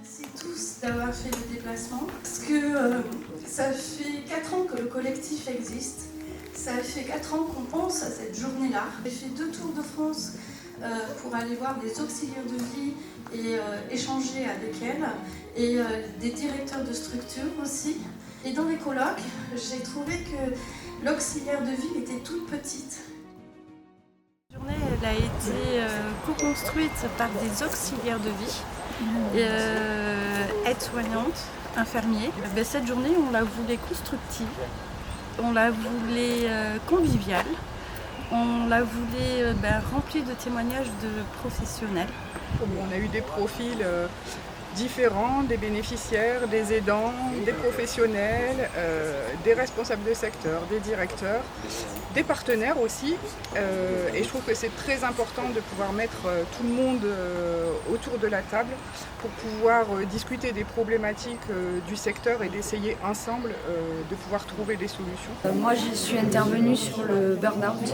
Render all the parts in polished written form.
Merci tous d'avoir fait le déplacement parce que ça fait 4 ans que le collectif existe. Ça fait 4 ans qu'on pense à cette journée-là. J'ai fait 2 tours de France pour aller voir des auxiliaires de vie et échanger avec elles et des directeurs de structure aussi. Et dans les colloques, j'ai trouvé que l'auxiliaire de vie était toute petite. La journée elle a été co-construite par des auxiliaires de vie, aides-soignantes, infirmiers. Cette journée, on la voulait constructive, on la voulait conviviale, on la voulait remplie de témoignages de professionnels. On a eu des profils différents, des bénéficiaires, des aidants, des professionnels, des responsables de secteur, des directeurs, des partenaires aussi. Et je trouve que c'est très important de pouvoir mettre tout le monde autour de la table pour pouvoir discuter des problématiques du secteur et d'essayer ensemble de pouvoir trouver des solutions. Moi, je suis intervenue sur le burn-out.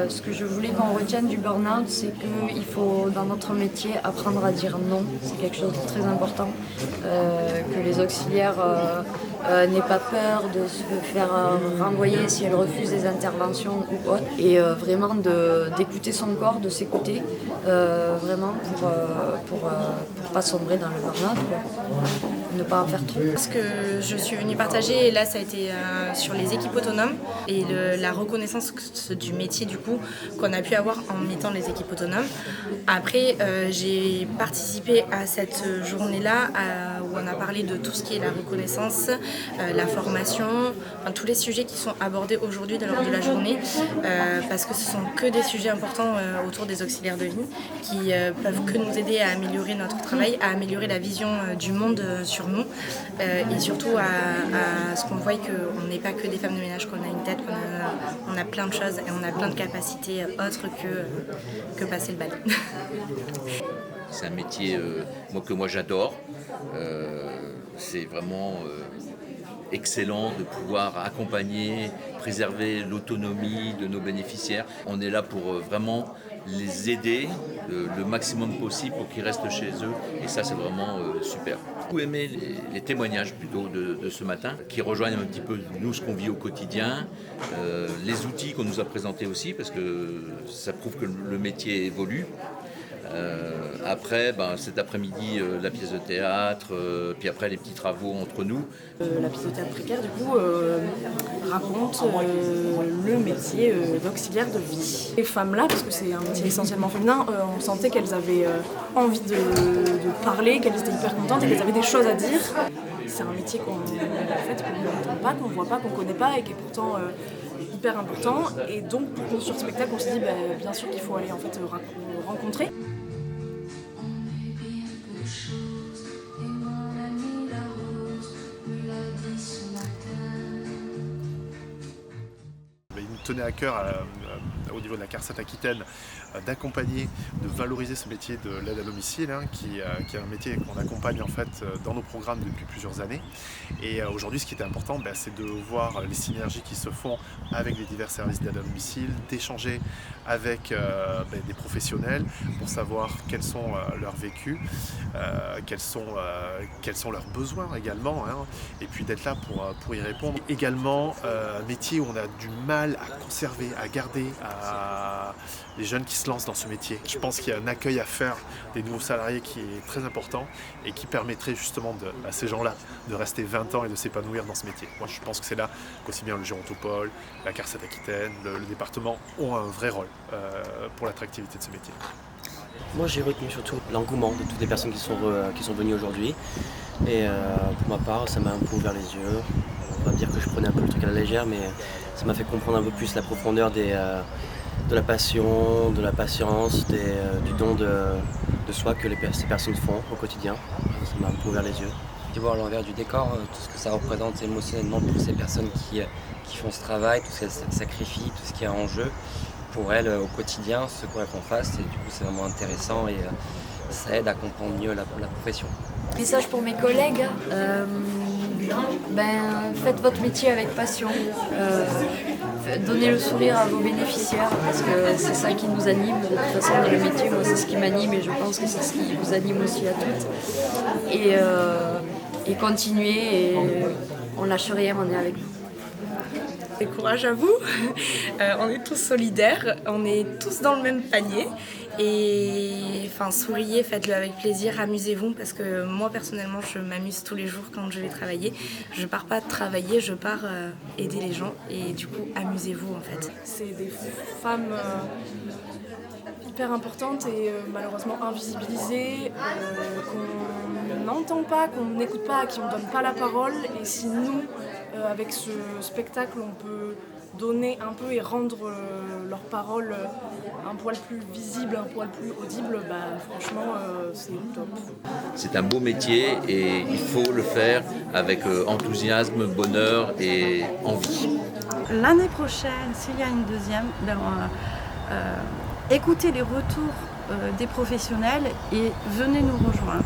Ce que je voulais qu'on retienne du burn-out, c'est qu'il faut, dans notre métier, apprendre à dire non. C'est quelque chose de très important. Que les auxiliaires n'aient pas peur de se faire renvoyer si elles refusent des interventions ou autres. Et vraiment d'écouter son corps, de s'écouter, vraiment pour pas sombrer dans le burn-out, ne pas en faire trop. Ce que je suis venue partager, là ça a été sur les équipes autonomes et la reconnaissance du métier du coup qu'on a pu avoir en mettant les équipes autonomes. Après j'ai participé à cette journée-là où on a parlé de tout ce qui est la reconnaissance, la formation, enfin, tous les sujets qui sont abordés aujourd'hui lors de la journée parce que ce sont que des sujets importants autour des auxiliaires de vie qui peuvent que nous aider à améliorer notre travail, à améliorer la vision du monde sur nous et surtout à ce qu'on voit qu'on n'est pas que des femmes de ménage, qu'on a une tête, qu'on a plein de choses et on a plein de capacités autres que passer le balai. C'est un métier que moi j'adore. C'est vraiment excellent de pouvoir accompagner, préserver l'autonomie de nos bénéficiaires. On est là pour vraiment les aider le maximum possible pour qu'ils restent chez eux et ça c'est vraiment super. J'ai beaucoup aimé les témoignages plutôt de ce matin qui rejoignent un petit peu nous ce qu'on vit au quotidien, les outils qu'on nous a présentés aussi parce que ça prouve que le métier évolue. Après, cet après-midi, la pièce de théâtre, puis après les petits travaux entre nous. La pièce de théâtre précaire, du coup, raconte le métier d'auxiliaire de vie. Les femmes-là, parce que c'est un métier essentiellement féminin, on sentait qu'elles avaient envie de parler, qu'elles étaient hyper contentes et qu'elles avaient des choses à dire. C'est un métier qu'on n'entend pas, qu'on ne voit pas, qu'on ne connaît pas et qui est pourtant hyper important. Et donc, pour construire ce spectacle, on s'est dit, bien sûr qu'il faut aller en fait rencontrer. Il nous tenait à cœur au niveau de la CARSAT Aquitaine d'accompagner, de valoriser ce métier de l'aide à domicile qui est un métier qu'on accompagne en fait dans nos programmes depuis plusieurs années. Et aujourd'hui ce qui était important c'est de voir les synergies qui se font avec les divers services d'aide à domicile, d'échanger avec des professionnels pour savoir quels sont leurs vécus, quels sont leurs besoins également et puis d'être là pour y répondre. Également un métier où on a du mal à conserver, à garder, les jeunes qui se lancent dans ce métier. Je pense qu'il y a un accueil à faire des nouveaux salariés qui est très important et qui permettrait justement à ces gens-là de rester 20 ans et de s'épanouir dans ce métier. Moi je pense que c'est là qu'aussi bien le Gérontopole, la CARSAT Aquitaine, le département ont un vrai rôle pour l'attractivité de ce métier. Moi j'ai retenu surtout l'engouement de toutes les personnes qui sont venues aujourd'hui et pour ma part ça m'a un peu ouvert les yeux. On va dire que je prenais un peu le truc à la légère mais ça m'a fait comprendre un peu plus la profondeur de la passion, de la patience, du don de soi que ces personnes font au quotidien. Ça m'a un peu ouvert les yeux. De voir l'envers du décor, tout ce que ça représente émotionnellement pour ces personnes qui font ce travail, tout ce qu'elles sacrifient, tout ce qui est en jeu pour elles au quotidien, ce qu'elles font face. Et du coup c'est vraiment intéressant et ça aide à comprendre mieux la profession. Message pour mes collègues, faites votre métier avec passion. donner le sourire à vos bénéficiaires, parce que c'est ça qui nous anime. De toute façon, dans le métier, moi, c'est ce qui m'anime et je pense que c'est ce qui vous anime aussi à toutes. Et continuer, et on lâche rien, on est avec vous. Et courage à vous, on est tous solidaires, on est tous dans le même panier. Et enfin, souriez, faites-le avec plaisir, amusez-vous, parce que moi personnellement je m'amuse tous les jours quand je vais travailler. Je pars pas travailler, je pars aider les gens, et du coup amusez-vous en fait. C'est des femmes hyper importantes et malheureusement invisibilisées, qu'on n'entend pas, qu'on n'écoute pas, à qui on donne pas la parole. Et si nous, avec ce spectacle, on peut donner un peu et rendre leur parole un poil plus visible, un poil plus audible, franchement c'est top. C'est un beau métier et il faut le faire avec enthousiasme, bonheur et envie. L'année prochaine, s'il y a une deuxième, écoutez les retours des professionnels et venez nous rejoindre.